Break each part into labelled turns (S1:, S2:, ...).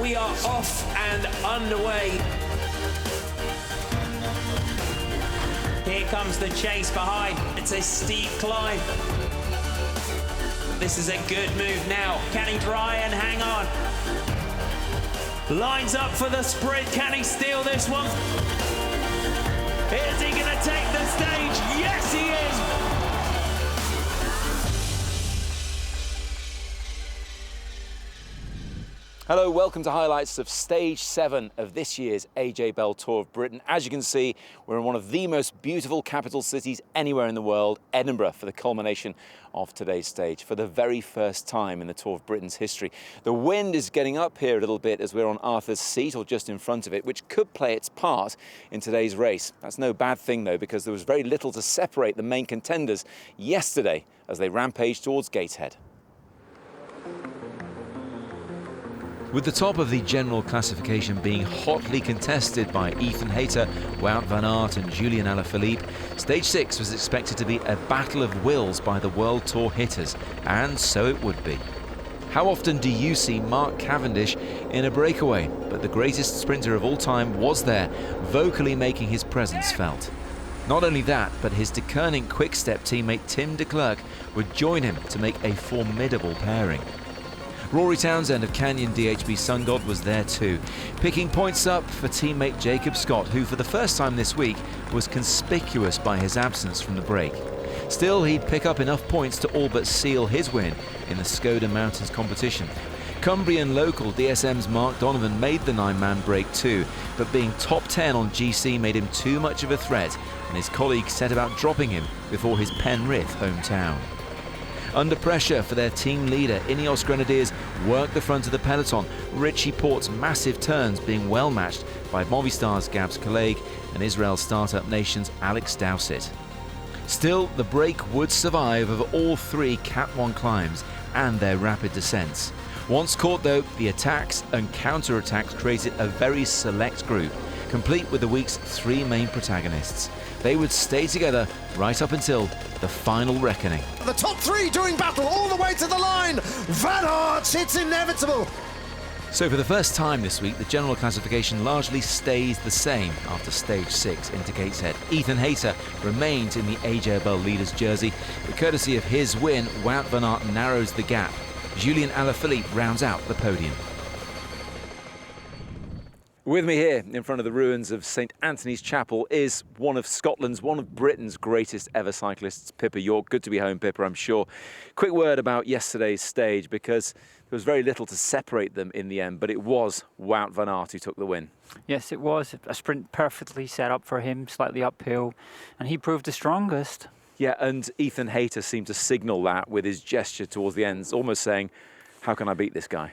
S1: we are off and underway. Here comes the chase behind. It's a steep climb. This is a good move now. Can he try and hang on? Lines up for the sprint. Can he steal this one? Is he going to take the stage? Yes, he is.
S2: Hello, welcome to highlights of Stage 7 of this year's AJ Bell Tour of Britain. As you can see, we're in one of the most beautiful capital cities anywhere in the world, Edinburgh, for the culmination of today's stage, for the very first time in the Tour of Britain's history. The wind is getting up here a little bit as we're on Arthur's Seat, or just in front of it, which could play its part in today's race. That's no bad thing, though, because there was very little to separate the main contenders yesterday as they rampaged towards Gateshead. With the top of the general classification being hotly contested by Ethan Hayter, Wout van Aert and Julian Alaphilippe, Stage 6 was expected to be a battle of wills by the World Tour hitters, and so it would be. How often do you see Mark Cavendish in a breakaway? But the greatest sprinter of all time was there, vocally making his presence felt. Not only that, but his De Koning Quick-Step teammate Tim de Klerk would join him to make a formidable pairing. Rory Townsend of Canyon DHB Sungod was there too, picking points up for teammate Jacob Scott, who for the first time this week was conspicuous by his absence from the break. Still, he'd pick up enough points to all but seal his win in the Skoda Mountains competition. Cumbrian local DSM's Mark Donovan made the 9-man break too, but being top 10 on GC made him too much of a threat, and his colleagues set about dropping him before his Penrith hometown. Under pressure for their team leader, Ineos Grenadiers worked the front of the peloton, Richie Port's massive turns being well matched by Movistar's Gabs Kalaig and Israel Startup Nation's Alex Dowsett. Still, the break would survive of all three Cat 1 climbs and their rapid descents. Once caught though, the attacks and counter-attacks created a very select group, complete with the week's three main protagonists. They would stay together right up until the final reckoning.
S3: The top three doing battle all the way to the line. Van Aert, it's inevitable.
S2: So for the first time this week, the general classification largely stays the same after Stage 6 into Gateshead. Ethan Hayter remains in the AJ Bell leader's jersey, but courtesy of his win, Wout van Aert narrows the gap. Julian Alaphilippe rounds out the podium. With me here in front of the ruins of St Anthony's Chapel is one of Scotland's, one of Britain's greatest ever cyclists, Pippa York. Good to be home, Pippa, I'm sure. Quick word about yesterday's stage, because there was very little to separate them in the end, but it was Wout van Aert who took the win.
S4: Yes, it was a sprint perfectly set up for him, slightly uphill, and he proved the strongest.
S2: Yeah, and Ethan Hayter seemed to signal that with his gesture towards the end, almost saying, how can I beat this guy?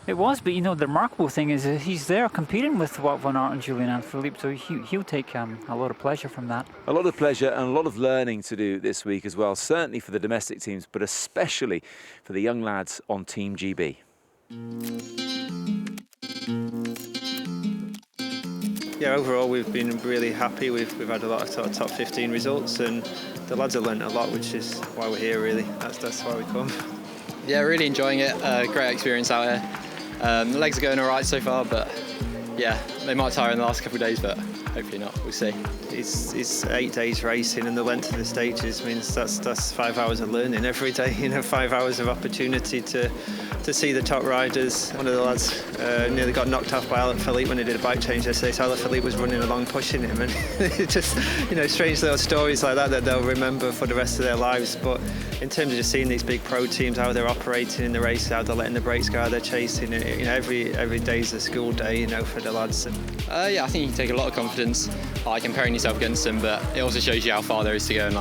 S4: It was, but you know, the remarkable thing is he's there competing with Wout van Aert and Julian Alaphilippe, so he'll take a lot of pleasure from that. A
S2: lot of pleasure and a lot of learning to do this week as well, certainly for the domestic teams, but especially for the young lads on Team GB.
S5: Yeah, overall we've been really happy. We've had a lot of sort of top 15 results, and the lads have learnt a lot, which is why we're here really. That's why we come.
S6: Yeah, really enjoying it. Great experience out here. The legs are going all right so far, but yeah, they might tire in the last couple of days, but hopefully not. We'll see.
S5: It's 8 days racing, and the length of the stages means that's 5 hours of learning every day. 5 hours of opportunity to see the top riders. One of the lads nearly got knocked off by Alaphilippe when he did a bike change yesterday. So Alaphilippe was running along pushing him, and it's just strange little stories like that they'll remember for the rest of their lives. But in terms of just seeing these big pro teams, how they're operating in the race, how they're letting the brakes go, how they're chasing it, every day's a school day, for the lads.
S6: Yeah, I think you can take a lot of confidence comparing yourself against them, but it also shows you how far there is to go and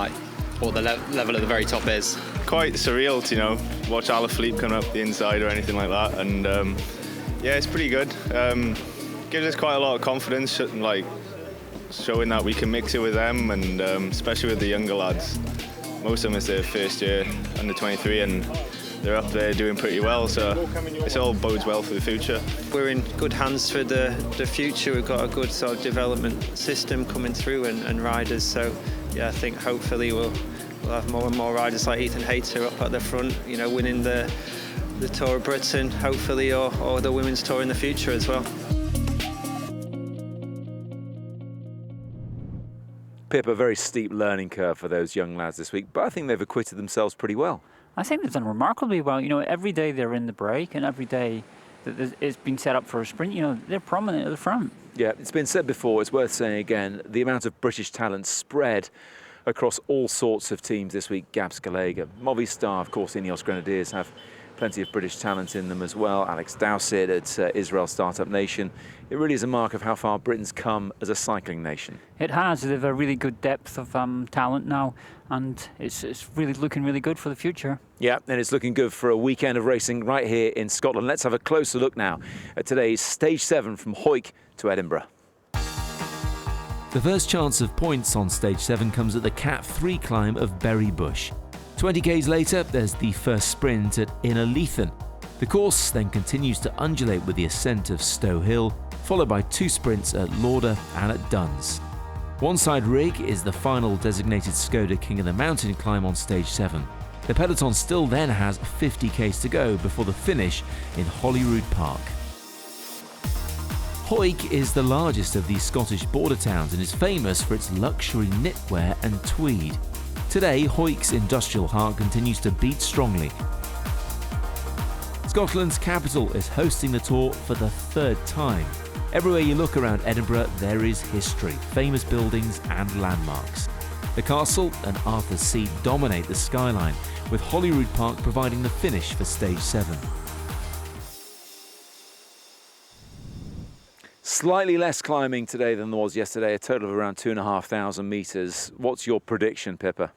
S6: what the level at the very top is.
S7: Quite surreal to watch Alaphilippe come up the inside or anything like that, and yeah, it's pretty good. Gives us quite a lot of confidence, showing that we can mix it with them, and especially with the younger lads. Most of them is their first year under 23, and they're up there doing pretty well, so it all bodes well for the future.
S5: We're in good hands for the future. We've got a good sort of development system coming through, and riders, so yeah, I think hopefully we'll have more and more riders like Ethan Hayter up at the front, winning the the Tour of Britain, hopefully, or the Women's Tour in the future as well.
S2: Pip, a very steep learning curve for those young lads this week, but I think they've acquitted themselves pretty well.
S4: I think they've done remarkably well. You know, every day they're in the break, and every day that it's been set up for a sprint, you know, they're prominent at the front. Yeah,
S2: it's been said before, it's worth saying again, the amount of British talent spread across all sorts of teams this week. Gabs Galega, Movistar, of course, Ineos Grenadiers have plenty of British talent in them as well. Alex Dowsett at Israel Startup Nation. It really is a mark of how far Britain's come as a cycling nation.
S4: It has. They've a really good depth of talent now, and it's really looking really good for the future.
S2: Yeah, and it's looking good for a weekend of racing right here in Scotland. Let's have a closer look now at today's Stage 7 from Hawick to Edinburgh. The first chance of points on Stage 7 comes at the Cat 3 climb of Berry Bush. 20 k's later, there's the first sprint at Innerleithen. The course then continues to undulate with the ascent of Stow Hill, followed by 2 sprints at Lauder and at Duns. One side rig is the final designated Skoda King of the Mountain climb on Stage 7. The peloton still then has 50 k's to go before the finish in Holyrood Park. Hawick is the largest of these Scottish border towns and is famous for its luxury knitwear and tweed. Today, Hawick's industrial heart continues to beat strongly. Scotland's capital is hosting the tour for the 3rd time. Everywhere you look around Edinburgh, there is history, famous buildings and landmarks. The castle and Arthur's Seat dominate the skyline, with Holyrood Park providing the finish for Stage 7. Slightly less climbing today than there was yesterday, a total of around 2,500 metres. What's your prediction, Pippa?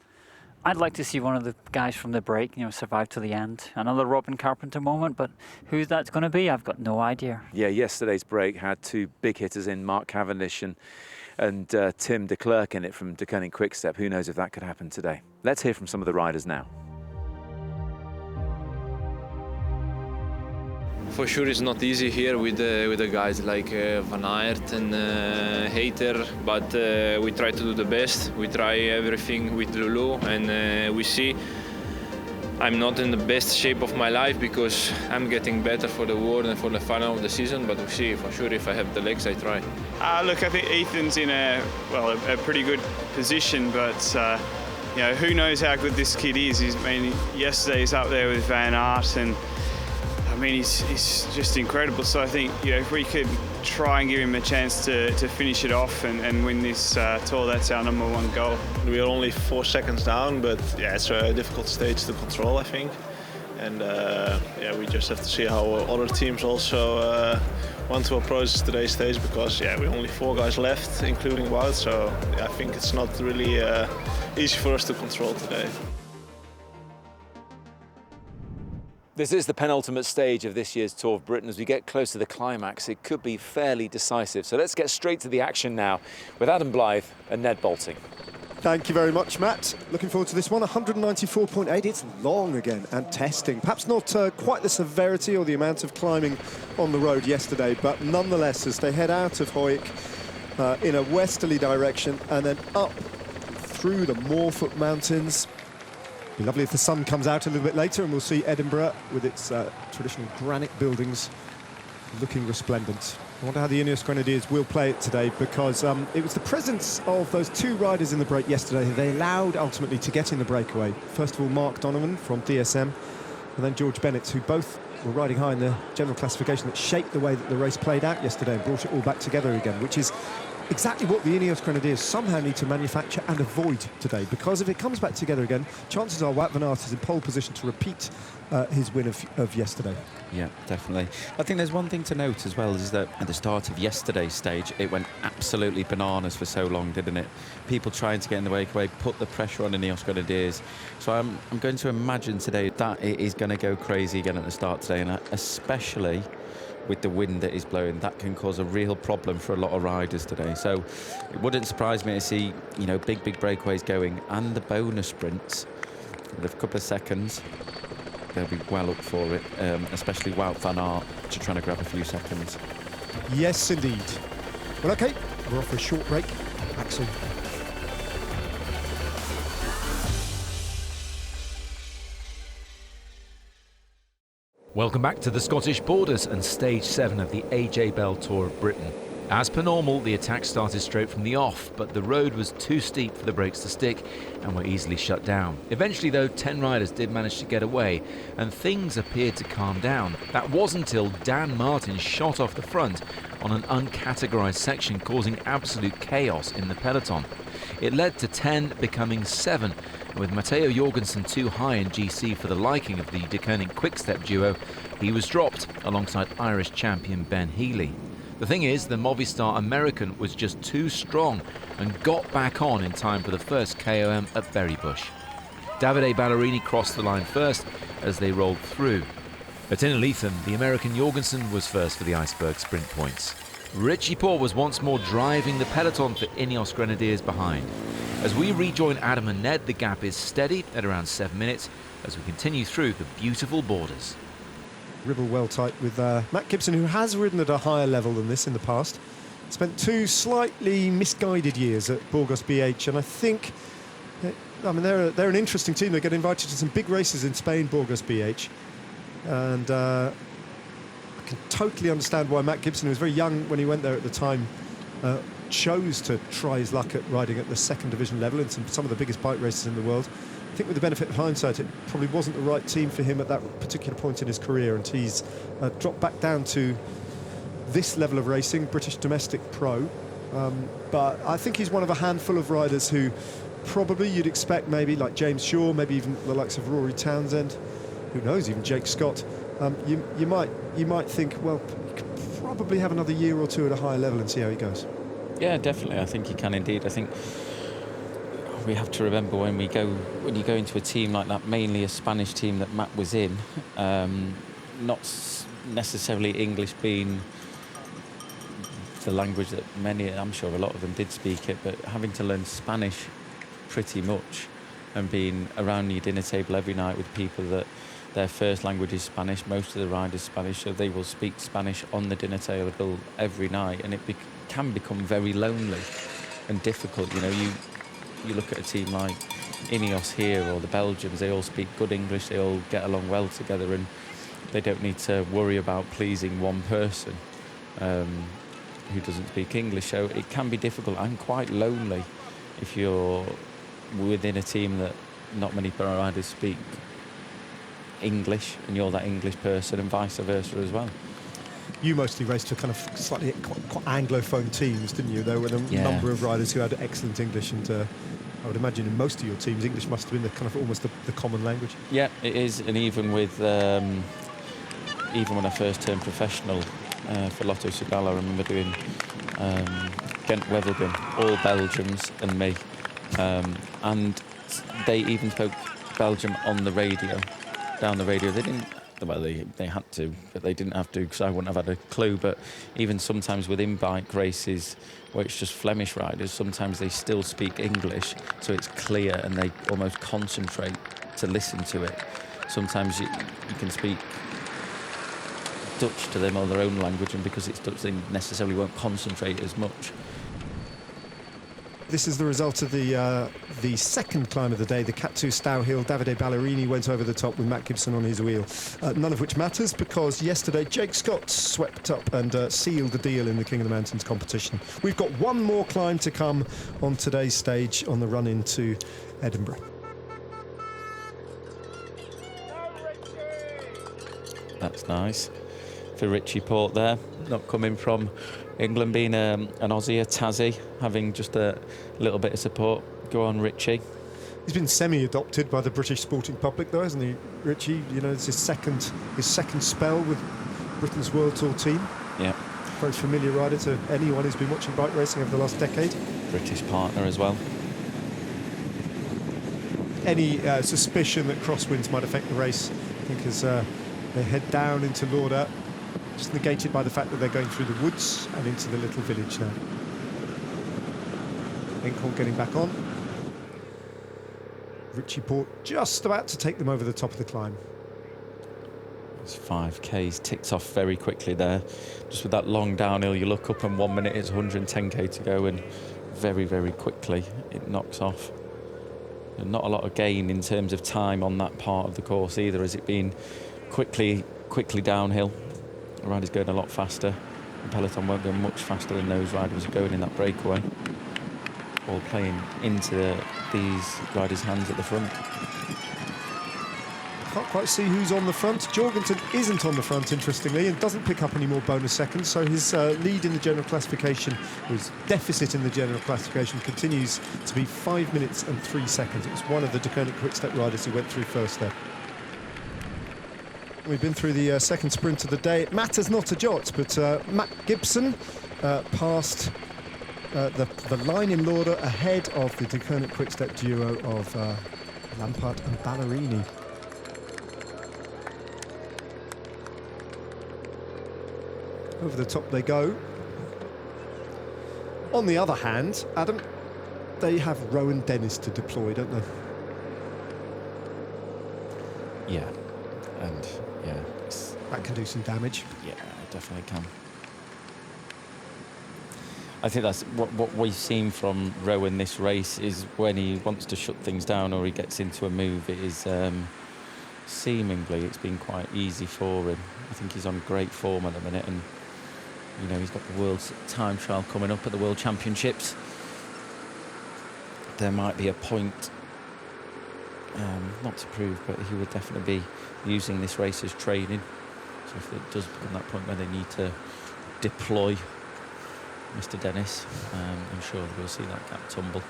S4: I'd like to see one of the guys from the break, you know, survive to the end. Another Robin Carpenter moment, but who that's going to be, I've got no idea.
S2: Yeah, yesterday's break had 2 big hitters in, Mark Cavendish and Tim de Klerk in it from De Koning Quickstep. Who knows if that could happen today? Let's hear from some of the riders now.
S8: For sure, it's not easy here with the guys like Van Aert and Hayter, but we try to do the best. We try everything with Lulu, and we see I'm not in the best shape of my life because I'm getting better for the World and for the final of the season, but we'll see. For sure, if I have the legs, I try.
S9: Look, I think Ethan's in a pretty good position, but you know, who knows how good this kid is. Yesterday he's up there with Van Aert, and I mean, he's just incredible. So I think, you know, if we could try and give him a chance to finish it off and win this tour, that's our #1 goal.
S10: We are only 4 seconds down, but yeah, it's a difficult stage to control, I think. And yeah, we just have to see how other teams also want to approach today's stage, because yeah, we're only 4 guys left, including Wout. So yeah, I think it's not really easy for us to control today.
S2: This is the penultimate stage of this year's Tour of Britain. As we get close to the climax, it could be fairly decisive. So let's get straight to the action now with Adam Blythe and Ned Boulting.
S3: Thank you very much, Matt. Looking forward to this one. 194.8. It's long again and testing. Perhaps not quite the severity or the amount of climbing on the road yesterday, but nonetheless, as they head out of Hawick in a westerly direction and then up through the Moorfoot Mountains. Be lovely if the sun comes out a little bit later and we'll see Edinburgh with its traditional granite buildings looking resplendent. I wonder how the Ineos Grenadiers will play it today, because it was the presence of those 2 riders in the break yesterday they allowed ultimately to get in the breakaway. First of all, Mark Donovan from DSM, and then George Bennett, who both were riding high in the general classification that shaped the way that the race played out yesterday and brought it all back together again, which is exactly what the Ineos Grenadiers somehow need to manufacture and avoid today, because if it comes back together again, chances are Wout van Aert is in pole position to repeat his win of yesterday.
S11: Yeah, definitely. I think there's one thing to note as well, is that at the start of yesterday's stage, it went absolutely bananas for so long, didn't it? People trying to get in the breakaway, put the pressure on Ineos Grenadiers. So I'm going to imagine today that it is going to go crazy again at the start today, and especially with the wind that is blowing, that can cause a real problem for a lot of riders today. So it wouldn't surprise me to see, you know, big breakaways going, and the bonus sprints with a couple of seconds. They'll be well up for it, especially Wout van Aert, just trying to grab a few seconds.
S3: Yes, indeed. Well, OK, we're off for a short break. Back soon.
S2: Welcome back to the Scottish Borders and Stage 7 of the AJ Bell Tour of Britain. As per normal, the attack started straight from the off, but the road was too steep for the brakes to stick and were easily shut down. Eventually, though, 10 riders did manage to get away, and things appeared to calm down. That was until Dan Martin shot off the front on an uncategorised section, causing absolute chaos in the peloton. It led to 10 becoming 7, and with Matteo Jorgensen too high in GC for the liking of the De Koning Quickstep duo, he was dropped alongside Irish champion Ben Healy. The thing is, the Movistar American was just too strong and got back on in time for the first KOM at Berrybush. Davide Ballerini crossed the line first as they rolled through. At Innerleithen, the American Jorgensen was first for the Iceberg sprint points. Richie Porte was once more driving the peloton for Ineos Grenadiers behind. As we rejoin Adam and Ned, the gap is steady at around 7 minutes as we continue through the beautiful Borders.
S3: Ribble well tight with Matt Gibson, who has ridden at a higher level than this in the past. Spent 2 slightly misguided years at Burgos BH, and I think, they're an interesting team. They get invited to some big races in Spain, Burgos BH, and I can totally understand why Matt Gibson, who was very young when he went there at the time, chose to try his luck at riding at the second division level in some of the biggest bike races in the world. I think with the benefit of hindsight, it probably wasn't the right team for him at that particular point in his career, and he's dropped back down to this level of racing, British domestic pro. But I think he's one of a handful of riders who probably you'd expect, maybe like James Shaw, maybe even the likes of Rory Townsend, who knows, even Jake Scott. You might think, well, you could probably have another year or two at a higher level and see how he goes.
S11: Yeah, definitely. I think he can indeed. I think we have to remember when you go into a team like that, mainly a Spanish team that Matt was in, not necessarily English being the language that many, I'm sure a lot of them did speak it, but having to learn Spanish pretty much and being around your dinner table every night with people that their first language is Spanish, most of the riders Spanish, so they will speak Spanish on the dinner table every night, and it can become very lonely and difficult. You look at a team like Ineos here or the Belgians, they all speak good English, they all get along well together, and they don't need to worry about pleasing one person who doesn't speak English. So it can be difficult and quite lonely if you're within a team that not many pro riders speak English and you're that English person, and vice versa as well.
S3: You mostly raced for kind of slightly quite Anglophone teams, didn't you? There were a number of riders who had excellent English, and I would imagine in most of your teams, English must have been the kind of almost the common language. Yeah,
S11: it is, and even with even when I first turned professional for Lotto Soudal, I remember doing Ghent Wevelgem, all Belgians and me, and they even spoke Belgium on the radio, down the radio. They didn't. Well, they had to, but they didn't have to, because I wouldn't have had a clue. But even sometimes within bike races where it's just Flemish riders, sometimes they still speak English, so it's clear and they almost concentrate to listen to it. Sometimes you can speak Dutch to them or their own language, and because it's Dutch, they necessarily won't concentrate as much.
S3: This is the result of the second climb of the day, the Cat 2 Stow Hill. Davide Ballerini went over the top with Matt Gibson on his wheel. None of which matters, because yesterday Jake Scott swept up and sealed the deal in the King of the Mountains competition. We've got one more climb to come on today's stage on the run into Edinburgh.
S11: That's nice for Richie Porte there, not coming from England, being an Aussie, a Tassie, having just a little bit of support. Go on, Richie.
S3: He's been semi-adopted by the British sporting public, though, hasn't he, Richie? You know, it's his second spell with Britain's World Tour team.
S11: Yeah.
S3: Very familiar rider to anyone who's been watching bike racing over the last decade.
S11: British partner as well.
S3: Any suspicion that crosswinds might affect the race, I think, as they head down into Lauder, just negated by the fact that they're going through the woods and into the little village now. Inkhorn getting back on. Richie Porte just about to take them over the top of the climb.
S11: It's 5Ks ticked off very quickly there. Just with that long downhill, you look up and 1 minute it's 110k to go, and very, very quickly it knocks off. And not a lot of gain in terms of time on that part of the course either, as it being quickly quickly downhill. The rider's going a lot faster. The peloton won't go much faster than those riders are going in that breakaway. All playing into these riders' hands at the front.
S3: Can't quite see who's on the front. Jorgensen isn't on the front, interestingly, and doesn't pick up any more bonus seconds, so his lead in the general classification, his deficit in the general classification, continues to be 5 minutes and 3 seconds. It was one of the Deceuninck Quick-Step riders who went through first there. We've been through the second sprint of the day. It matters not a jot, but Matt Gibson passed the line in Lauder ahead of the Deceuninck Quick-Step duo of Lampard and Ballerini. Over the top they go. On the other hand, Adam, they have Rowan Dennis to deploy, don't they?
S11: Yeah, and yeah,
S3: that can do some damage.
S11: Yeah, it definitely can. I think that's what we've seen from Rowan this race is when he wants to shut things down or he gets into a move, it is seemingly it's been quite easy for him. I think he's on great form at the minute, and you know, he's got the World's Time Trial coming up at the World Championships. There might be a point, not to prove, but he would definitely be using this race as training. So if it does become that point where they need to deploy Mr. Dennis, I'm sure we'll see that gap tumble.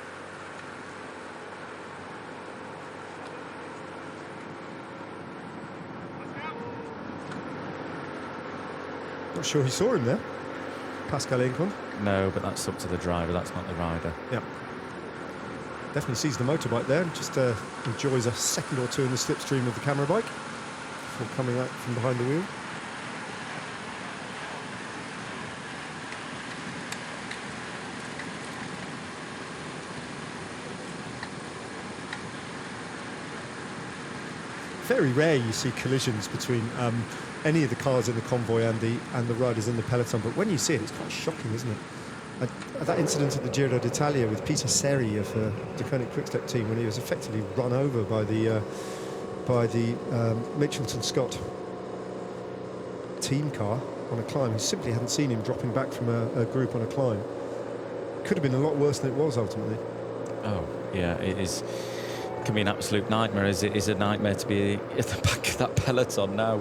S3: Not sure he saw him there, Pascal Incon.
S11: No, but that's up to the driver, that's not the rider.
S3: Yep. Definitely sees the motorbike there and just enjoys a second or two in the slipstream of the camera bike before coming out from behind the wheel. Very rare you see collisions between any of the cars in the convoy and the riders in the peloton, but when you see it, it's quite shocking, isn't it? That incident at the Giro d'Italia with Peter Seri of the Deceuninck Quick-Step team, when he was effectively run over by the Mitchelton Scott team car on a climb. You simply hadn't seen him dropping back from a group on a climb. Could have been a lot worse than it was ultimately.
S11: Oh yeah, it is. It can be an absolute nightmare, as it is a nightmare to be at the back of that peloton now.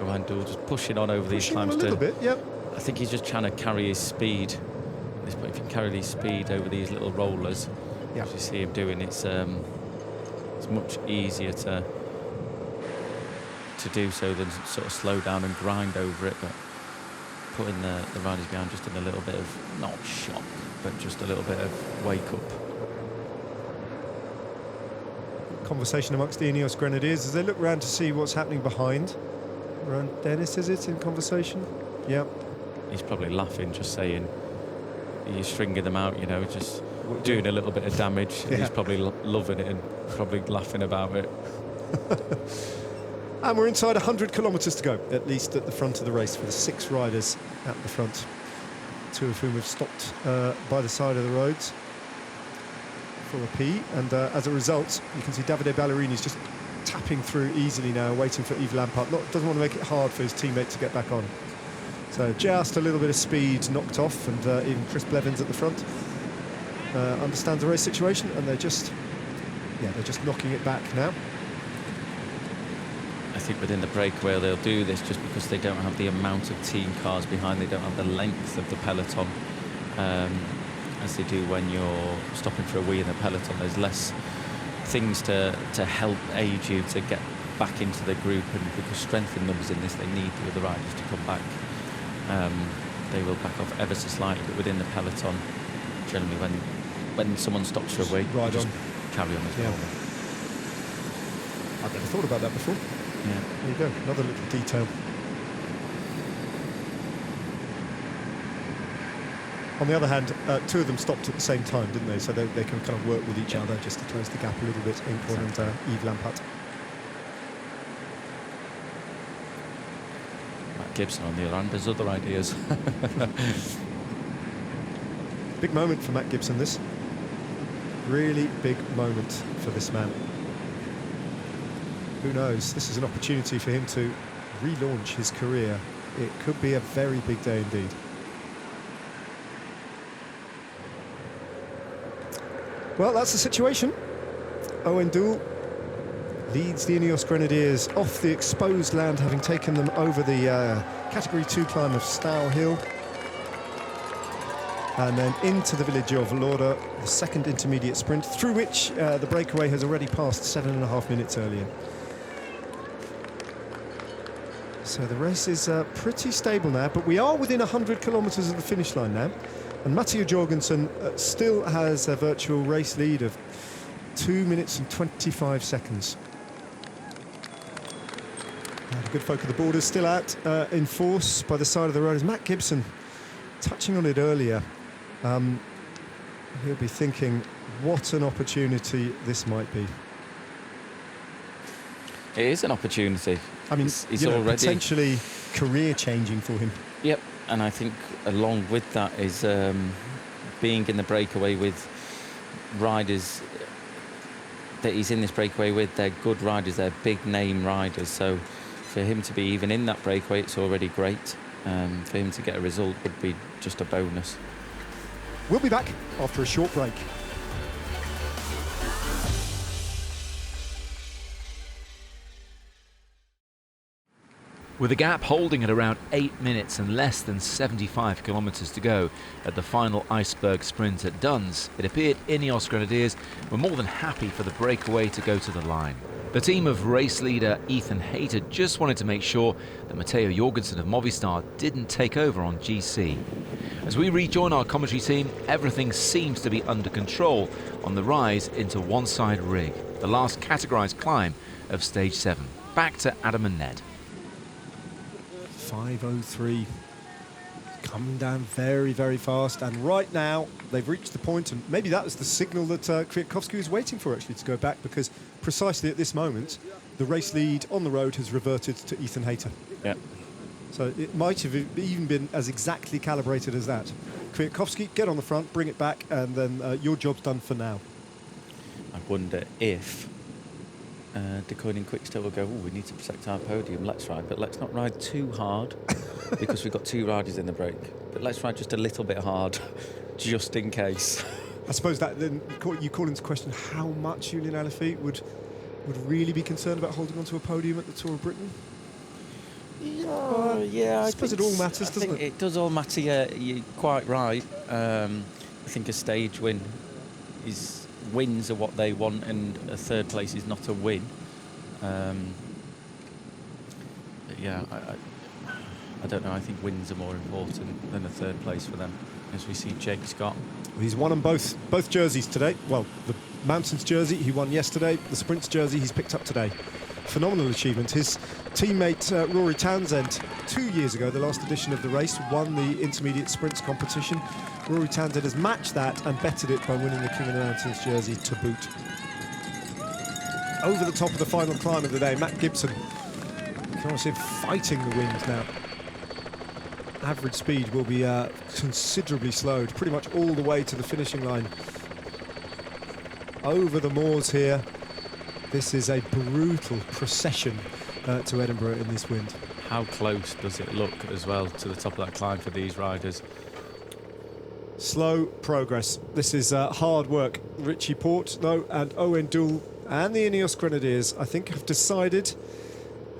S11: Randall just pushing on over these climbs.
S3: A little bit, yep.
S11: I think he's just trying to carry his speed. At this point, if you can carry his speed over these little rollers, as you see him doing, it's much easier to do so than sort of slow down and grind over it. But putting the riders behind just in a little bit of, not shock, but just a little bit of wake up.
S3: Conversation amongst the Ineos Grenadiers as they look around to see what's happening behind. Rowan Dennis, is it, in conversation? Yeah.
S11: He's probably laughing, just saying, he's stringing them out, you know, just doing a little bit of damage.
S3: Yeah.
S11: He's probably loving it and probably laughing about it.
S3: And we're inside 100 kilometres to go, at least at the front of the race, for the 6 riders at the front, 2 of whom have stopped by the side of the roads for a pee, and as a result, you can see Davide Ballerini's just tapping through easily now, waiting for Yves Lampard. Doesn't want to make it hard for his teammate to get back on. So just a little bit of speed knocked off, and even Chris Blevins at the front understands the race situation, and they're just knocking it back now.
S11: I think within the breakaway they'll do this just because they don't have the amount of team cars behind, they don't have the length of the peloton as they do when you're stopping for a wee in the peloton. There's less things to help aid you to get back into the group, and because strength in numbers in this, they need the other riders to come back. They will back off ever so slightly, but within the peloton, generally when someone stops for a wee, just carry on as well.
S3: I've never thought about that before.
S11: Yeah.
S3: There you go, another little detail. On the other hand, 2 of them stopped at the same time, didn't they? So they can kind of work with each other just to close the gap a little bit, Incon and Yves Lampard.
S11: Matt Gibson on the other hand has other ideas.
S3: Big moment for Matt Gibson, this. Really big moment for this man. Who knows? This is an opportunity for him to relaunch his career, it could be a very big day indeed. Well, that's the situation. Owen Doull leads the Ineos Grenadiers off the exposed land, having taken them over the Category 2 climb of Stow Hill. And then into the village of Lauder, the second intermediate sprint, through which the breakaway has already passed 7.5 minutes earlier. So the race is pretty stable now, but we are within 100 kilometres of the finish line now. And Mathieu Jorgensen still has a virtual race lead of 2 minutes and 25 seconds. And a good folk of the borders still out in force by the side of the road. As Matt Gibson, touching on it earlier, he'll be thinking, what an opportunity this might be.
S11: It is an opportunity.
S3: I mean,
S11: he's already
S3: potentially career-changing for him.
S11: Yep, and I think along with that is being in the breakaway with riders that he's in this breakaway with. They're good riders, they're big-name riders, so for him to be even in that breakaway, it's already great. For him to get a result would be just a bonus.
S3: We'll be back after a short break.
S2: With the gap holding at around 8 minutes and less than 75 kilometres to go at the final iceberg sprint at Duns, it appeared Ineos Grenadiers were more than happy for the breakaway to go to the line. The team of race leader Ethan Hayter just wanted to make sure that Matteo Jorgensen of Movistar didn't take over on GC. As we rejoin our commentary team, everything seems to be under control on the rise into one-side rig, the last categorised climb of stage 7. Back to Adam and Ned.
S3: 5:03, coming down very, very fast, and right now they've reached the point, and maybe that was the signal that Kwiatkowski was waiting for, actually, to go back, because precisely at this moment the race lead on the road has reverted to Ethan Hayter.
S11: Yeah.
S3: So it might have even been as exactly calibrated as that. Kwiatkowski, get on the front, bring it back, and then your job's done for now.
S11: I wonder if De Koning and Quickstep will go, oh, we need to protect our podium, let's ride, but let's not ride too hard because we've got 2 riders in the break. But let's ride just a little bit hard, just in case.
S3: I suppose that then you call into question how much Julian Alaphilippe would really be concerned about holding onto a podium at the Tour of Britain.
S11: Yeah,
S3: I suppose it all matters, doesn't it?
S11: It does all matter, yeah, you're quite right. I think a stage win is... Wins are what they want, and a third place is not a win. But yeah, I don't know. I think wins are more important than a third place for them, as we see Jake Scott.
S3: He's won on both jerseys today. Well, the Mountains jersey he won yesterday, the Sprints jersey he's picked up today. Phenomenal achievement. His teammate Rory Townsend, 2 years ago, the last edition of the race, won the intermediate sprints competition. Rory Townsend has matched that and bettered it by winning the King of the Mountains jersey to boot. Over the top of the final climb of the day, Matt Gibson. You can see him fighting the wind now. Average speed will be considerably slowed, pretty much all the way to the finishing line. Over the moors here. This is a brutal procession to Edinburgh in this wind.
S11: How close does it look as well to the top of that climb for these riders?
S3: Slow progress. This is hard work. Richie Port, though, and Owen Doull and the Ineos Grenadiers, I think, have decided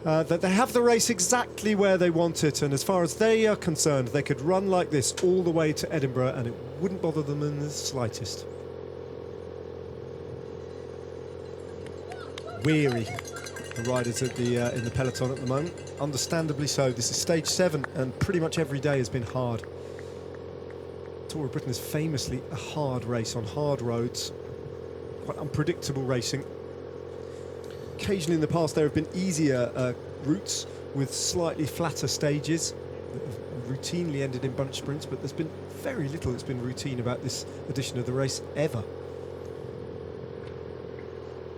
S3: that they have the race exactly where they want it, and as far as they are concerned, they could run like this all the way to Edinburgh and it wouldn't bother them in the slightest. Weary, the riders at the in the peloton at the moment, understandably so. This is stage 7 and pretty much every day has been hard. Tour of Britain is famously a hard race on hard roads, quite unpredictable racing. Occasionally in the past there have been easier routes with slightly flatter stages that have routinely ended in bunch sprints, but there's been very little that's been routine about this edition of the race ever.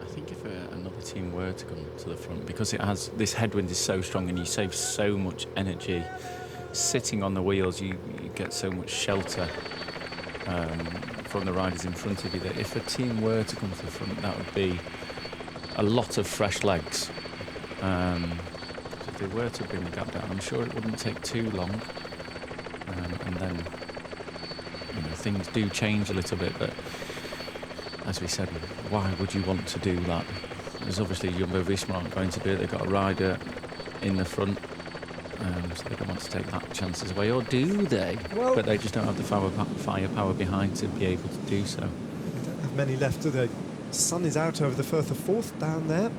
S11: I think if another team were to come to the front, because it has this headwind is so strong and you save so much energy sitting on the wheels, you get so much shelter from the riders in front of you, that if a team were to come to the front, that would be a lot of fresh legs. I they were to bring the gap down, I'm sure it wouldn't take too long. And then, you know, things do change a little bit, but as we said, why would you want to do that? There's obviously Jumbo-Visma aren't going to do it. They've got a rider in the front, so they don't want to take that chances away, or do they?
S3: Well,
S11: but they just don't have the firepower behind to be able to do so.
S3: They don't have many left, do they? Sun is out over the Firth of Forth down there.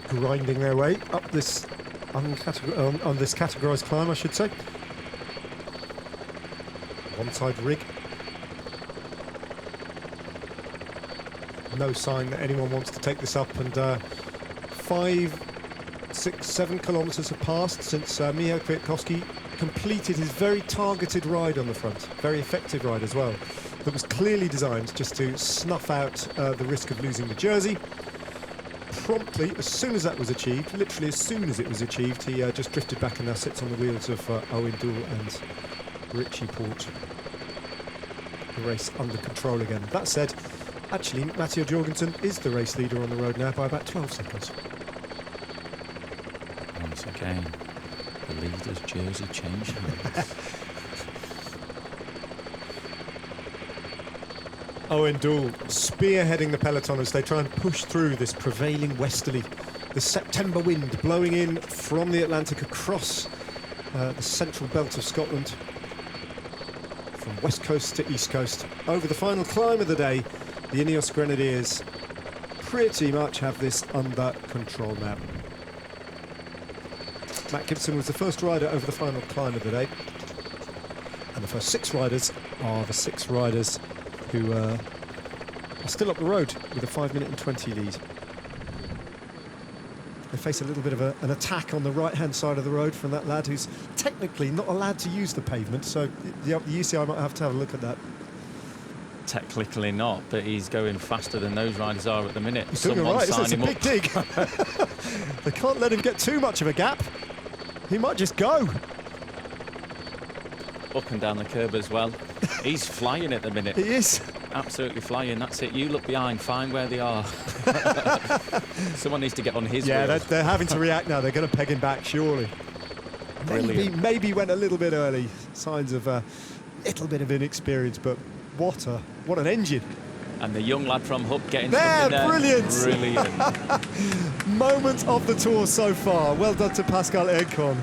S3: Grinding their way up this on this categorised climb, I should say. One side rig. No sign that anyone wants to take this up, and 5, 6, 7 kilometres have passed since Michał Kwiatkowski completed his very targeted ride on the front. Very effective ride as well. That was clearly designed just to snuff out the risk of losing the jersey. Promptly, as soon as that was achieved, literally as soon as it was achieved, he just drifted back and now sits on the wheels of Owen Dool and Richie Port. The race under control again. That said, actually, Matteo Jorgensen is the race leader on the road now by about 12 seconds.
S11: Once again, the leader's jersey changed hands.
S3: Owen Dool spearheading the peloton as they try and push through this prevailing westerly. The September wind blowing in from the Atlantic across the central belt of Scotland, from west coast to east coast. Over the final climb of the day, the Ineos Grenadiers pretty much have this under control now. Matt Gibson was the first rider over the final climb of the day, and the first 6 riders are the 6 riders who are still up the road with a 5-minute and 20 lead. They face a little bit of an attack on the right-hand side of the road from that lad who's technically not allowed to use the pavement, so the UCI might have to have a look at that.
S11: Technically not, but he's going faster than those riders are at the minute.
S3: He's doing all right, it's a big dig. They can't let him get too much of a gap. He might just go.
S11: Up and down the curb as well. He's flying at the minute.
S3: He is.
S11: Absolutely flying, that's it. You look behind, find where they are. Someone needs to get on his wheel.
S3: Yeah, they're having to react now. They're going to peg him back, surely. Maybe went a little bit early. Signs of a little bit of inexperience, but what an engine.
S11: And the young lad from Hub getting
S3: there,
S11: something
S3: brilliant.
S11: Brilliant.
S3: Moment of the tour so far. Well done to Pascal Encon.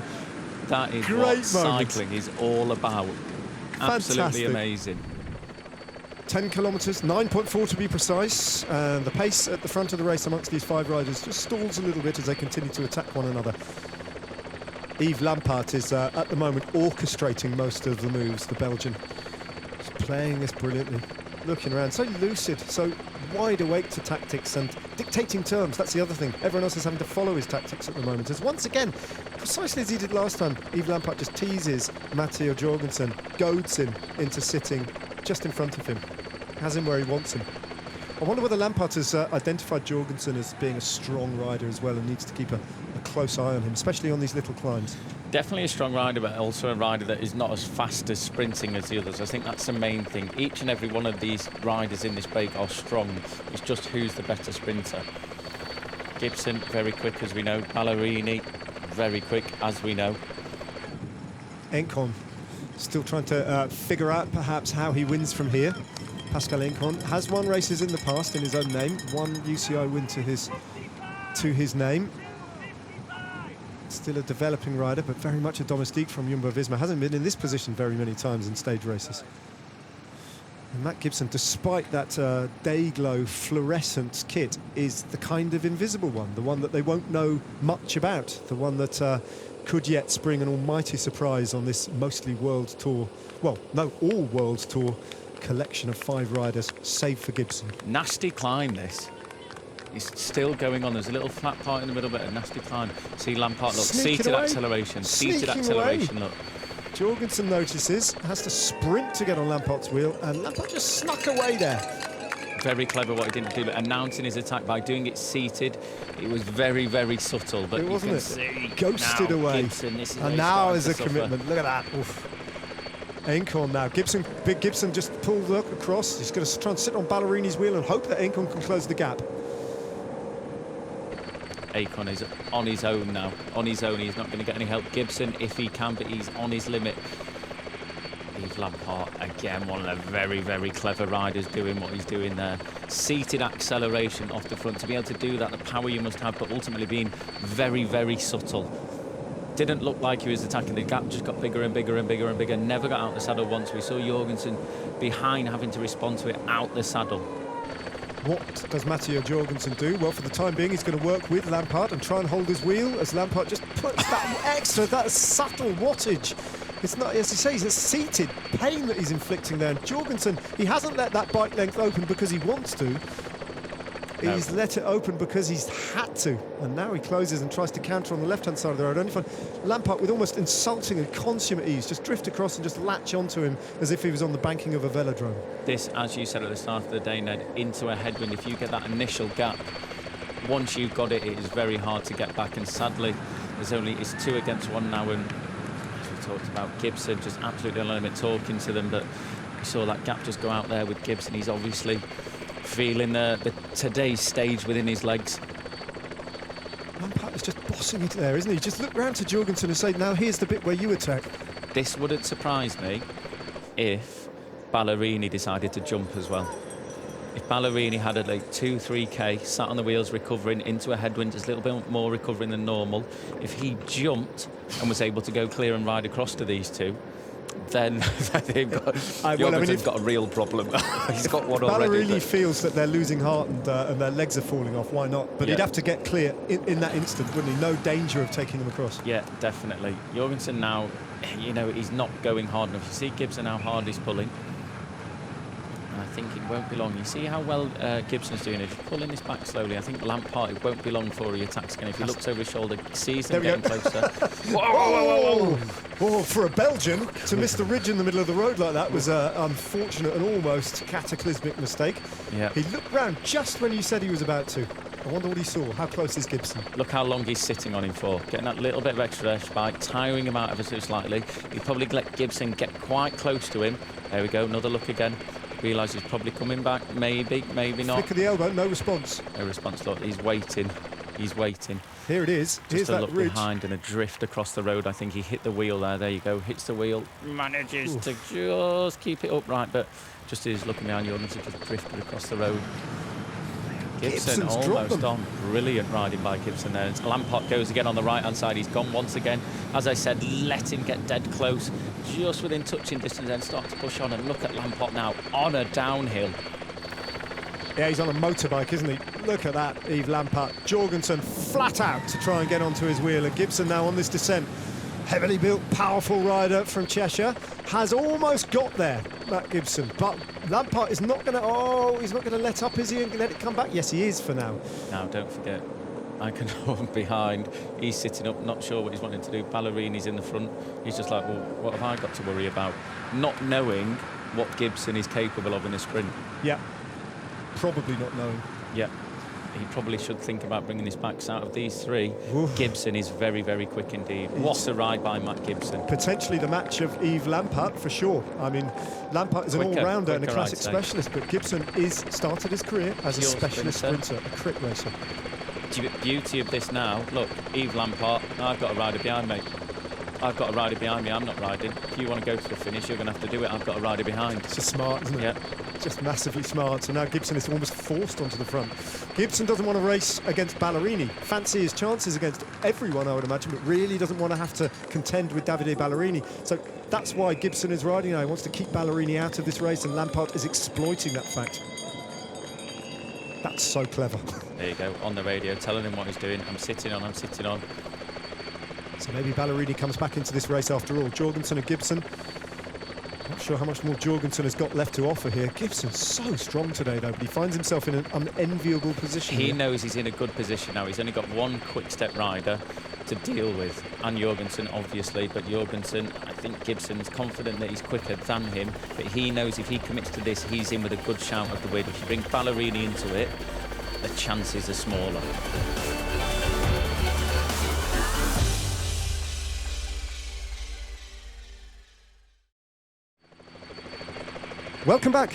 S11: That is
S3: great
S11: what
S3: moment.
S11: Cycling is all about.
S3: Fantastic.
S11: Absolutely amazing.
S3: 10 kilometres, 9.4 to be precise. And the pace at the front of the race amongst these 5 riders just stalls a little bit as they continue to attack one another. Yves Lampaert is at the moment orchestrating most of the moves, the Belgian. He's playing this brilliantly. Looking around, so lucid, so wide awake to tactics and dictating terms. That's the other thing. Everyone else is having to follow his tactics at the moment. As once again, precisely as he did last time, Yves Lampaert just teases Matteo Jorgensen, goads him into sitting just in front of him, has him where he wants him. I wonder whether Lampaert has identified Jorgensen as being a strong rider as well and needs to keep a close eye on him, especially on these little climbs.
S11: Definitely a strong rider, but also a rider that is not as fast as sprinting as the others. I think that's the main thing. Each and every one of these riders in this break are strong. It's just who's the better sprinter. Gibson, very quick as we know. Ballerini, very quick as we know.
S3: Encon still trying to figure out perhaps how he wins from here. Pascal Encon has won races in the past in his own name. One UCI win to his name. Still a developing rider, but very much a domestique from Jumbo-Visma. Hasn't been in this position very many times in stage races. And Matt Gibson, despite that day-glow fluorescent kit, is the kind of invisible one, the one that they won't know much about, the one that could yet spring an almighty surprise on this mostly World Tour, well, no, all World Tour collection of 5 riders, save for Gibson.
S11: Nasty climb, this. It's still going on. There's a little flat part in the middle, but a nasty climb. See Lampaert, look, seated acceleration, look.
S3: Jorgensen notices, has to sprint to get on Lampaert's wheel, and Lampaert just snuck away there.
S11: Very clever what he didn't do, but announcing his attack by doing it seated. It was very, very subtle, but you can see
S3: ghosted away.
S11: Gibson, this is
S3: and now is a commitment. Look at that. Oof. Encon now. Big Gibson just pulled up across. He's going to try and sit on Ballerini's wheel and hope that Encon can close the gap.
S11: Akon is on his own now. On his own, he's not going to get any help. Gibson, if he can, but he's on his limit. Yves Lampard, again, one of the very, very clever riders doing what he's doing there. Seated acceleration off the front. To be able to do that, the power you must have, but ultimately being very, very subtle. Didn't look like he was attacking. The gap just got bigger and bigger and bigger and bigger. Never got out the saddle once. We saw Jorgensen behind having to respond to it out the saddle.
S3: What does Matteo Jorgensen do? Well, for the time being, he's going to work with Lampard and try and hold his wheel as Lampard just puts that that subtle wattage. It's not, as you say, it's a seated pain that he's inflicting there. And Jorgensen, he hasn't let that bike length open because he wants to. No. He's let it open because he's had to. And now he closes and tries to counter on the left-hand side of the road. Only find Lampard, with almost insulting and consummate ease, just drift across and just latch onto him as if he was on the banking of a velodrome.
S11: This, as you said at the start of the day, Ned, into a headwind. If you get that initial gap, once you've got it, it is very hard to get back. And sadly, it's 2 against 1 now. And talked about Gibson just absolutely on the limit, talking to them, but we saw that gap just go out there with Gibson. He's obviously feeling the today's stage within his legs.
S3: Lampard is just bossing it there, isn't he? Just look round to Jorgensen and say, now here's the bit where you attack.
S11: This wouldn't surprise me if Ballerini decided to jump as well. If Ballerini had a 2-3k, sat on the wheels recovering into a headwind, just a little bit more recovering than normal, if he jumped and was able to go clear and ride across to these two, then Jorgensen's got a real problem. He's got one already.
S3: Ballerini feels that they're losing heart and their legs are falling off. Why not? But he'd have to get clear in that instant, wouldn't he? No danger of taking them across.
S11: Yeah, definitely. Jorgensen now, he's not going hard enough. You see Gibson how hard he's pulling. I think it won't be long. You see how well Gibson's doing. If you're pulling this back slowly, I think Lampard, it won't be long before he attacks again. If he looks over his shoulder, sees them getting closer.
S3: Whoa! Oh, for a Belgian to miss the ridge in the middle of the road like that was an unfortunate and almost cataclysmic mistake.
S11: Yeah.
S3: He looked round just when you said he was about to. I wonder what he saw. How close is Gibson?
S11: Look how long he's sitting on him for. Getting that little bit of extra bike, tiring him out ever so slightly. He'd probably let Gibson get quite close to him. There we go, another look again. Realise he's probably coming back, maybe not.
S3: Flick of the elbow, no response.
S11: No response, look, he's waiting.
S3: Here it is. Here's
S11: Just a
S3: that
S11: look
S3: ridge
S11: behind and a drift across the road. I think he hit the wheel there you go, hits the wheel, manages to just keep it upright, but just as he's looking behind Jorgensen, just drifted across the road. Gibson
S3: Gibson's
S11: almost on. Brilliant riding by Gibson there. Lampard goes again on the right-hand side. He's gone once again. As I said, let him get dead close. Just within touching distance, then start to push on. And look at Lampard now on a downhill.
S3: Yeah, he's on a motorbike, isn't he? Look at that, Yves Lampard. Jorgensen flat out to try and get onto his wheel. And Gibson now on this descent. Heavily built, powerful rider from Cheshire. Has almost got there, Matt Gibson. But Lampard is not going to... he's not going to let up, is he, and let it come back? Yes, he is for now.
S11: Now, don't forget, Iconov behind. He's sitting up, not sure what he's wanting to do. Ballerini's in the front. He's just like, well, what have I got to worry about? Not knowing what Gibson is capable of in a sprint.
S3: Yeah, probably not knowing.
S11: Yeah. He probably should think about bringing his backs out of these three.
S3: Oof.
S11: Gibson is very, very quick indeed. What a ride by Matt Gibson.
S3: Potentially the match of Yves Lampard, for sure. I mean, Lampard is an all-rounder and a classic specialist, but Gibson started his career as a specialist sprinter, a crit racer.
S11: Beauty of this now, look, Yves Lampard, I've got a rider behind me. I've got a rider behind me, I'm not riding. If you want to go to the finish, you're going to have to do it. I've got a rider behind.
S3: It's just smart, isn't it?
S11: Yeah.
S3: Just massively smart. So now Gibson is almost forced onto the front. Gibson doesn't want to race against Ballerini. Fancy his chances against everyone, I would imagine, but really doesn't want to have to contend with Davide Ballerini. So that's why Gibson is riding now. He wants to keep Ballerini out of this race, and Lampard is exploiting that fact. That's so clever.
S11: There you go, on the radio, telling him what he's doing. I'm sitting on.
S3: So maybe Ballerini comes back into this race after all. Jorgensen and Gibson. Not sure how much more Jorgensen has got left to offer here. Gibson's so strong today, though, but he finds himself in an unenviable position.
S11: He knows he's in a good position now. He's only got one quick-step rider to deal with, and Jorgensen, obviously. But Jorgensen, I think Gibson's confident that he's quicker than him, but he knows if he commits to this, he's in with a good shout of the win. If you bring Ballerini into it, the chances are smaller.
S3: Welcome back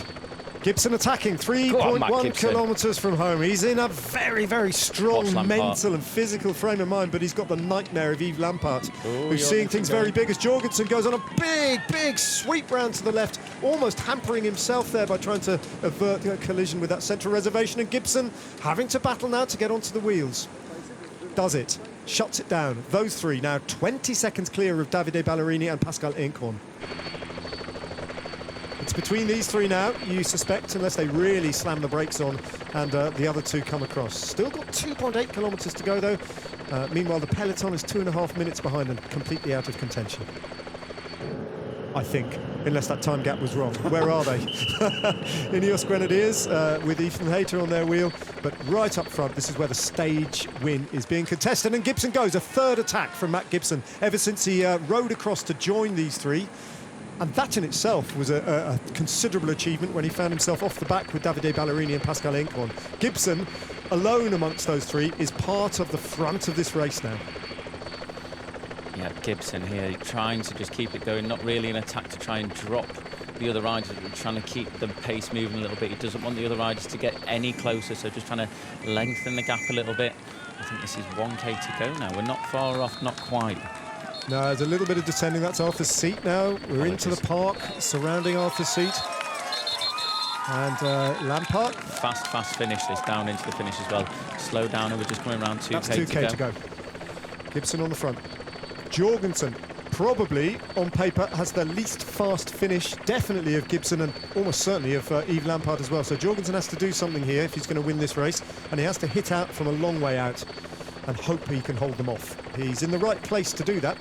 S3: Gibson attacking,
S11: Go on, Matt
S3: 3.1
S11: Gibson.
S3: kilometres from home. He's in a very, very strong
S11: Watch Lampard.
S3: mental and physical frame of mind, but he's got the nightmare of Yves Lampard,
S11: Oh,
S3: who's seeing things
S11: Jorgensen
S3: very big as Jorgensen goes on a big, big sweep round to the left, almost hampering himself there by trying to avert a collision with that central reservation, and Gibson having to battle now to get onto the wheels. Does it, shuts it down. Those three now 20 seconds clear of Davide Ballerini and Pascal Incorn. It's between these three now, you suspect, unless they really slam the brakes on and the other two come across. Still got 2.8 kilometres to go, though. Meanwhile, the peloton is 2.5 minutes behind and completely out of contention. I think, unless that time gap was wrong. Where are they? Ineos Grenadiers with Ethan Hayter on their wheel, but right up front, this is where the stage win is being contested, and Gibson goes. A third attack from Matt Gibson ever since he rode across to join these three. And that in itself was a considerable achievement when he found himself off the back with Davide Ballerini and Pascal Incorn. Gibson, alone amongst those three, is part of the front of this race now.
S11: Yeah, Gibson here trying to just keep it going, not really an attack to try and drop the other riders, trying to keep the pace moving a little bit. He doesn't want the other riders to get any closer, so just trying to lengthen the gap a little bit. I think this is 1k to go now. We're not far off, not quite.
S3: No, there's a little bit of descending. That's Arthur's Seat now. We're into the park surrounding Arthur's Seat. And Lampard.
S11: Fast finish this down into the finish as well. Slow down, and we're just coming around 2k,
S3: That's 2k to go. Gibson on the front. Jorgensen probably, on paper, has the least fast finish, definitely of Gibson and almost certainly of Yves Lampard as well. So Jorgensen has to do something here if he's going to win this race, and he has to hit out from a long way out and hope he can hold them off. He's in the right place to do that.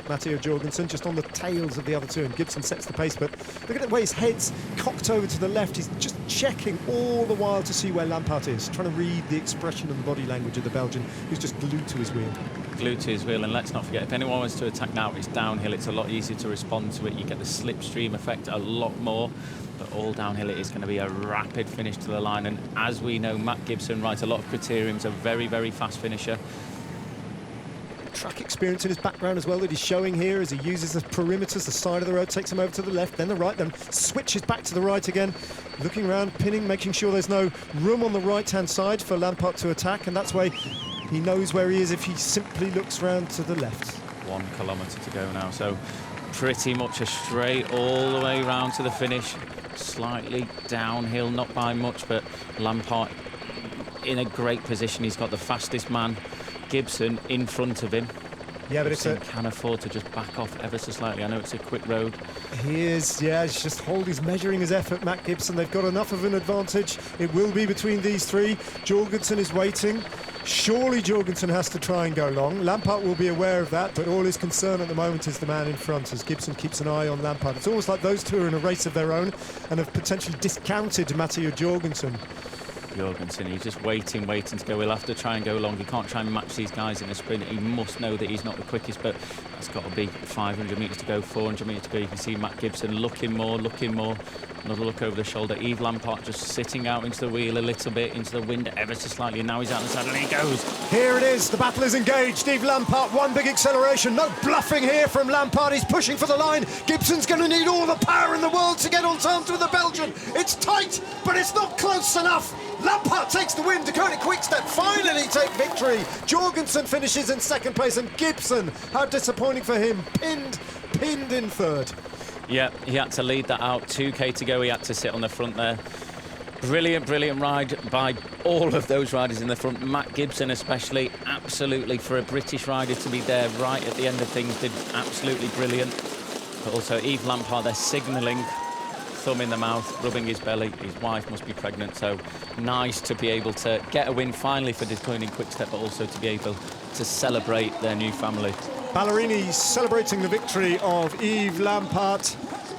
S3: Matteo Jorgensen just on the tails of the other two, and Gibson sets the pace, but look at the way his head's cocked over to the left. He's just checking all the while to see where Lampard is, trying to read the expression and the body language of the Belgian, who's just glued to his wheel.
S11: Glued to his wheel, and let's not forget, if anyone wants to attack now, it's downhill. It's a lot easier to respond to it. You get the slipstream effect a lot more, but all downhill it is going to be a rapid finish to the line. And as we know, Matt Gibson rides a lot of criteriums, a very, very fast finisher.
S3: Track experience in his background as well that he's showing here as he uses the perimeters, the side of the road, takes him over to the left, then the right, then switches back to the right again, looking around, pinning, making sure there's no room on the right-hand side for Lampard to attack, and that's why he knows where he is if he simply looks round to the left.
S11: 1 kilometre to go now, so pretty much a straight all the way round to the finish. Slightly downhill, not by much, but Lampard in a great position. He's got the fastest man, Gibson, in front of him.
S3: Yeah, but
S11: Gibson can afford to just back off ever so slightly. I know it's a quick road.
S3: He is, yeah, he's just he's measuring his effort, Matt Gibson. They've got enough of an advantage. It will be between these three. Jorgensen is waiting. Surely Jorgensen has to try and go long. Lampard will be aware of that, but all his concern at the moment is the man in front as Gibson keeps an eye on Lampard. It's almost like those two are in a race of their own and have potentially discounted Matteo Jorgensen.
S11: Jorgensen, he's just waiting to go. He'll have to try and go long. He can't try and match these guys in a sprint. He must know that he's not the quickest, but that's got to be 500 metres to go, 400 metres to go. You can see Matt Gibson looking more. Another look over the shoulder. Yves Lampard just sitting out into the wheel a little bit, into the wind ever so slightly, and now he's out the saddle and he goes.
S3: Here it is, the battle is engaged. Yves Lampard, one big acceleration. No bluffing here from Lampard. He's pushing for the line. Gibson's going to need all the power in the world to get on terms with the Belgian. It's tight, but it's not close enough. Lampard takes the win. Dakota Quickstep finally take victory. Jorgensen finishes in second place, and Gibson, how disappointing for him, pinned in third.
S11: Yeah, he had to lead that out. 2k to go, he had to sit on the front there. Brilliant ride by all of those riders in the front. Matt Gibson especially, absolutely, for a British rider to be there right at the end of things, did absolutely brilliant. But also Yves Lampard, they're signalling, thumb in the mouth, rubbing his belly. His wife must be pregnant, so nice to be able to get a win finally for Dakota Quickstep, but also to be able to celebrate their new family.
S3: Ballerini celebrating the victory of Yves Lampard,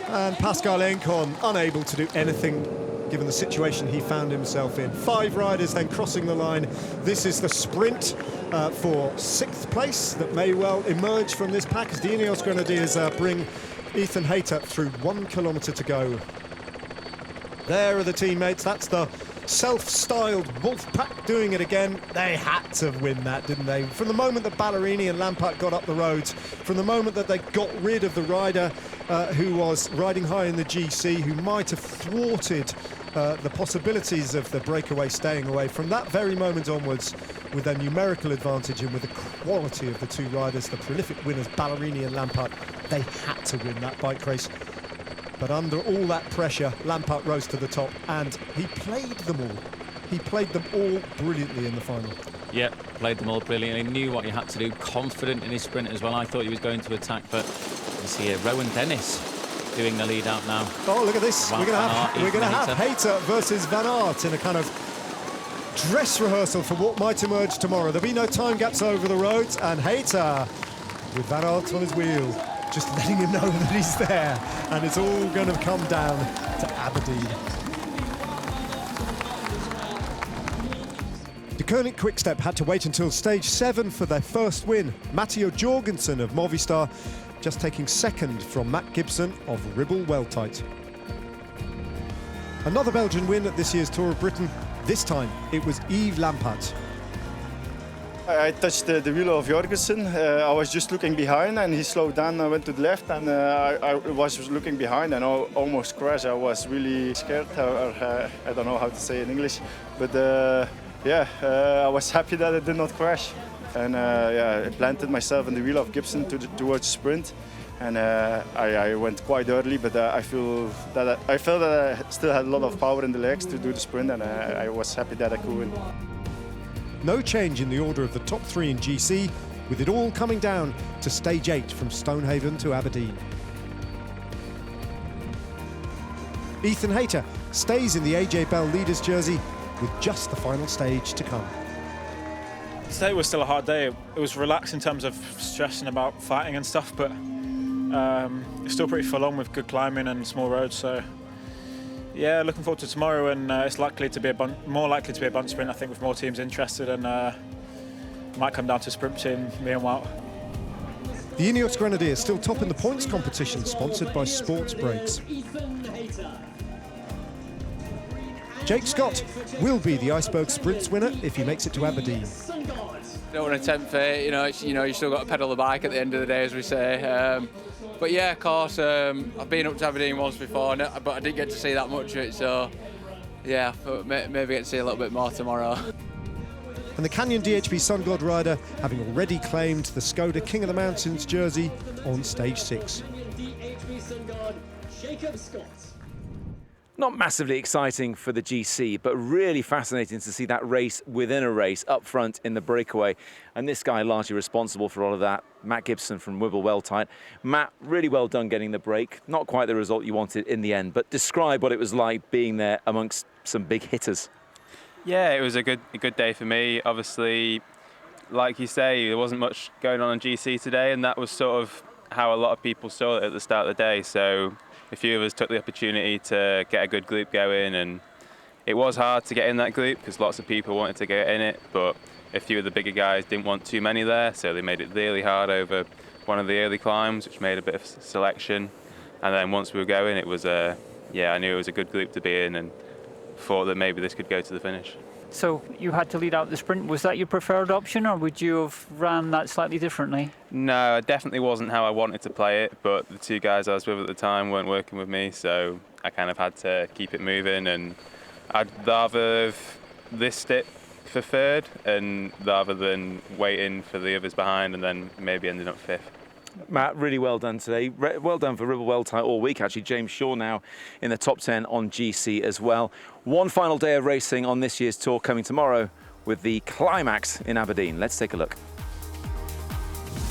S3: and Pascal Incorn unable to do anything given the situation he found himself in. 5 riders then crossing the line. This is the sprint for 6th place that may well emerge from this pack as the Ineos Grenadiers bring Ethan Hayter through 1 kilometre to go. There are the teammates. That's the self-styled Wolf Pack doing it again. They had to win that, didn't they? From the moment that Ballerini and Lampard got up the roads, from the moment that they got rid of the rider who was riding high in the GC, who might have thwarted the possibilities of the breakaway staying away from that very moment onwards, with their numerical advantage and with the quality of the two riders, the prolific winners Ballerini and Lampard. They had to win that bike race. But under all that pressure, Lampard rose to the top and he played them all. He played them all brilliantly in the final.
S12: Yeah, played them all brilliantly, knew what he had to do, confident in his sprint as well. I thought he was going to attack, but you see here, Rowan Dennis doing the lead out now.
S3: Oh, look at this. We're going to have Hayter versus Van Aert in a kind of dress rehearsal for what might emerge tomorrow. There'll be no time gaps over the roads, and Hayter with Van Aert on his wheel, just letting him know that he's there, and it's all going to come down to Aberdeen. De Koning Quickstep had to wait until stage 7 for their first win. Matteo Jorgensen of Movistar just taking second from Matt Gibson of Ribble Weltite. Another Belgian win at this year's Tour of Britain. This time it was Yves Lampaert.
S13: I touched the wheel of Jorgensen. I was just looking behind and he slowed down and went to the left, and I was looking behind and I almost crashed. I was really scared, or I don't know how to say it in English, but I was happy that I did not crash. And I planted myself in the wheel of Gibson towards the sprint, and I went quite early, but I felt that I still had a lot of power in the legs to do the sprint, and I was happy that I could win.
S3: No change in the order of the top 3 in GC, with it all coming down to stage 8 from Stonehaven to Aberdeen. Ethan Hayter stays in the AJ Bell leaders jersey with just the final stage to come.
S14: Today was still a hard day. It was relaxed in terms of stressing about fighting and stuff, but it's still pretty full on with good climbing and small roads. So yeah, looking forward to tomorrow, and it's likely to be more likely to be a bunch sprint. I think with more teams interested, and might come down to sprint between me and Wout.
S3: The Ineos Grenadiers still top in the points competition, sponsored by Sports Breaks. Jake Scott will be the Iceberg Sprints winner if he makes it to Aberdeen.
S15: Don't want to tempt fate, you still got to pedal the bike at the end of the day, as we say. But yeah, of course, I've been up to Aberdeen once before, but I didn't get to see that much of it, so yeah, maybe get to see a little bit more tomorrow.
S3: And the Canyon DHB Sun God rider having already claimed the Skoda King of the Mountains jersey on stage 6.
S2: Not massively exciting for the GC, but really fascinating to see that race within a race up front in the breakaway. And this guy largely responsible for all of that, Matt Gibson from Ribble Weltite. Matt, really well done getting the break. Not quite the result you wanted in the end, but describe what it was like being there amongst some big hitters.
S16: Yeah, it was a good day for me. Obviously, like you say, there wasn't much going on GC today, and that was sort of how a lot of people saw it at the start of the day. So a few of us took the opportunity to get a good group going, and it was hard to get in that group because lots of people wanted to get in it, but a few of the bigger guys didn't want too many there, so they made it really hard over one of the early climbs, which made a bit of selection. And then once we were going, it was I knew it was a good group to be in, and thought that maybe this could go to the finish.
S4: So you had to lead out the sprint. Was that your preferred option, or would you have ran that slightly differently?
S16: No, it definitely wasn't how I wanted to play it, but the two guys I was with at the time weren't working with me, so I kind of had to keep it moving, and I'd rather have this step for third and rather than waiting for the others behind and then maybe ending up fifth.
S2: Matt, really well done today. Well done for Ribble Weltite all week, actually. James Shaw now in the top 10 on GC as well. One final day of racing on this year's tour coming tomorrow with the climax in Aberdeen. Let's take a look.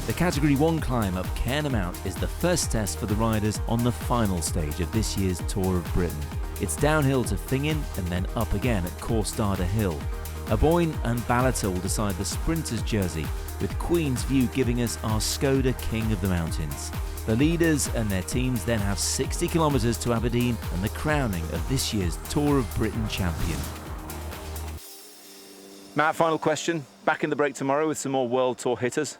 S17: The Category 1 climb up Cairn Mount is the first test for the riders on the final stage of this year's Tour of Britain. It's downhill to Fingin and then up again at Corstada Hill. Aboyne and Ballata will decide the sprinter's jersey, with Queen's View giving us our Skoda King of the Mountains. The leaders and their teams then have 60 kilometres to Aberdeen and the crowning of this year's Tour of Britain champion.
S2: Matt, final question. Back in the break tomorrow with some more World Tour hitters?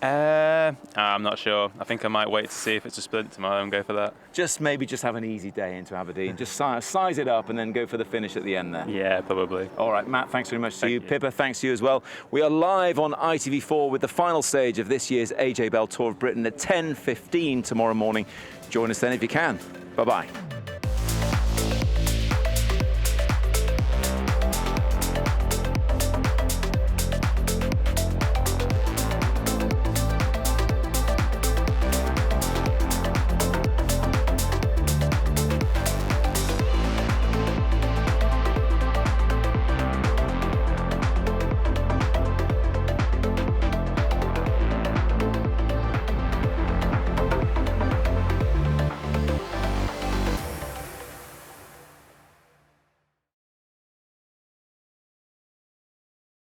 S16: I'm not sure. I think I might wait to see if it's a sprint tomorrow and go for that.
S2: Maybe just have an easy day into Aberdeen. Just size it up and then go for the finish at the end there.
S16: Yeah, probably.
S2: All right, Matt, thanks very much to you. Pippa, thanks to you as well. We are live on ITV4 with the final stage of this year's AJ Bell Tour of Britain at 10:15 tomorrow morning. Join us then if you can. Bye-bye.